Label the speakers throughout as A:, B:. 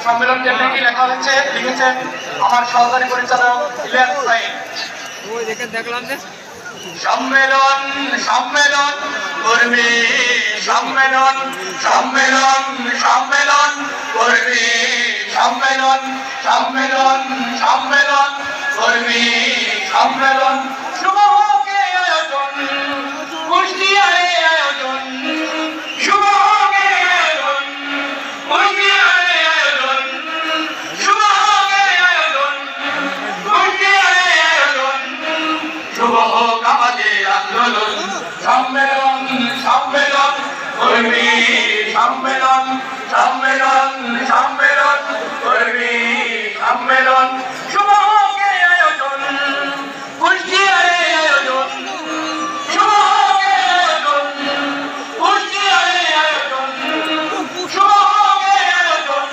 A: সম্মেলনটি লেখা হচ্ছে, লিখেছেন আমার সহকারী পরিচালক ইলিয়াস সাইদ। সম্মেলন সম্মেলন কর্মী সম্মেলন সম্মেলন সম্মেলন কর্মী সম্মেলন সম্মেলন সম্মেলন কর্মী সম্মেলন শুভ হোক এই আয়োজন, কুষ্টিয়ারে আয়োজন, শুভ হোক এই আয়োজন, কুষ্টিয়ারে আয়োজন, শুভ হোক এই আয়োজন, কুষ্টিয়ারে আয়োজন, শুভ হোক আমাদের আন্দোলন। সম্মেলন সম্মেলন কর্মী সম্মেলন সম্মেলন সম্মেলন কর্মী সম্মেলন শুভ হোক এই আয়োজন, কুষ্টিয়ারে আয়োজন, শুভ হোক এই আয়োজন, কুষ্টিয়ারে আয়োজন, শুভ হোক এই আয়োজন,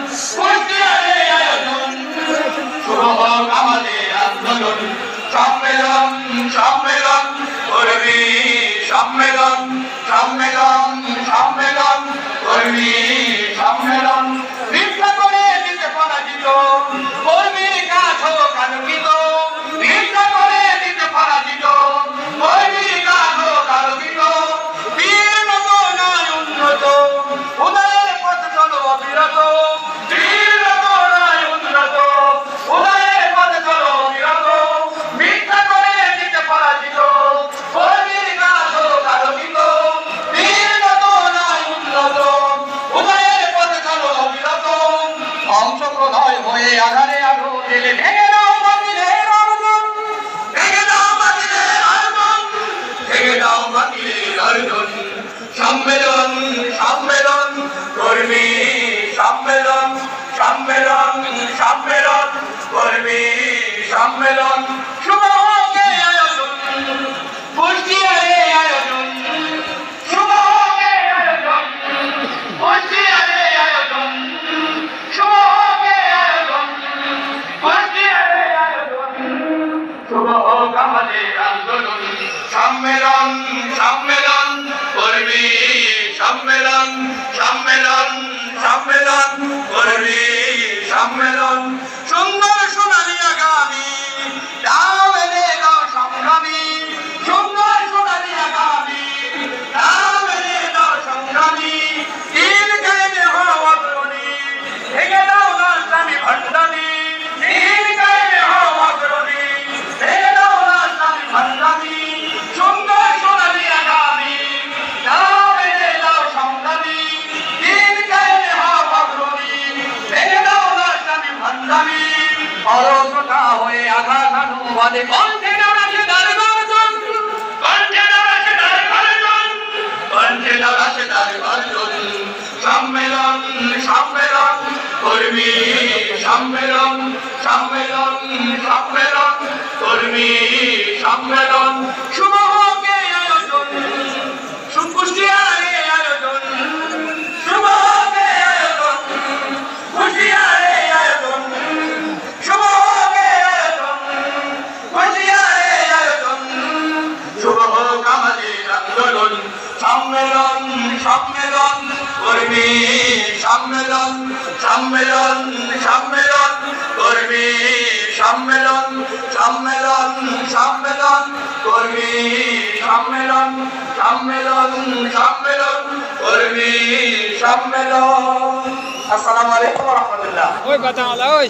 A: কুষ্টিয়ারে আয়োজন, শুভ হোক আমাদের আন্দোলন। সম্মেলন সম্মেলন কর্মী সম্মেলন সম্মেলন সম্মেলন কর্মী সম্মেলন ভিক্ষা করে দিতে পরাজিত কর্মীর কাজ হোক আলোকিত, ভিক্ষা করে দিতে পরাজিত কর্মীর কাজ হোক আলোকিত, বীর নত নয় উন্নত উদয়ের পথ চলো অবিরত, বীর নত নয় উন্নত উদয়ের পথ চলো অবিরত, ভিক্ষা করে দিতে পরাজিত কর্মীর কাজ হোক আলোকিত, বীর নত নয় উন্নত উদয়ের পথ চলো অবিরত, অংশগ্রহণ হয়ে আধারে আলো জেলে ভেঙে দাও বাতিলের অর্জন, ভেঙে দাও বাতিলের অর্জন, ভেঙে দাও বাতিলের অর্জন। সম্মেলন সম্মেলন কর্মী সম্মেলন সম্মেলন সম্মেলন কর্মী সম্মেলন শুভ হোক এই আয়োজন, কুষ্টিয়ারে আয়োজন, শুভ হোক এই আয়োজন, কুষ্টিয়ারে আয়োজন, শুভ হোক এই আয়োজন, কুষ্টিয়ারে আয়োজন, শুভ হোক আমাদের আন্দোলন। সম্মেলন সম্মেলন কর্মী সম্মেলন সম্মেলন সম্মেলন কর্মী সম্মেলন সুন্দর সোনালী আগামী দাও এনে দাও সংগ্রামী, সুন্দর সোনালী আগামী দাও এনে দাও সংগ্রামী, দিন কায়েমে হও অগ্রণী, ভেঙে দাও না ইসলামী ভণ্ডামি, দিন কায়েমে হও অগ্রণী, ভেঙে দাও না ইসলামী ভণ্ডামি, সুন্দর সোনালী আগামী দাও এনে দাও সংগ্রামী, দিন কায়েমে হও অগ্রণী, ভেঙে দাও না ইসলামী ভণ্ডামি, অলসতা হয়ে আঘাত অনুবাদে কণ্ঠে নাড়াছে তার গর্জন, কণ্ঠে নাড়াছে তার গর্জন, কণ্ঠে নাড়াছে তার গর্জন। সম্মেলন সম্মেলন কর্মী সম্মেলন সম্মেলন সম্মেলন কর্মী সম্মেলন শুভ হোক এই আয়োজন, কুষ্টিয়ারে আয়োজন, শুভ হোক এই আয়োজন, কুষ্টিয়ারে আয়োজন, শুভ হোক এই আয়োজন, কুষ্টিয়ারে আয়োজন, শুভ হোক আমাদের আন্দোলন। সম্মেলন সম্মেলন কর্মী সম্মেলন সম্মেলন সম্মেলন কর্মী সম্মেলন সম্মেলন সম্মেলন কর্মী সম্মেলন সম্মেলন সম্মেলন কর্মী সম্মেলন। আসসালামু আলাইকুম ওয়া রাহমাতুল্লাহ।
B: ওই কথা ওই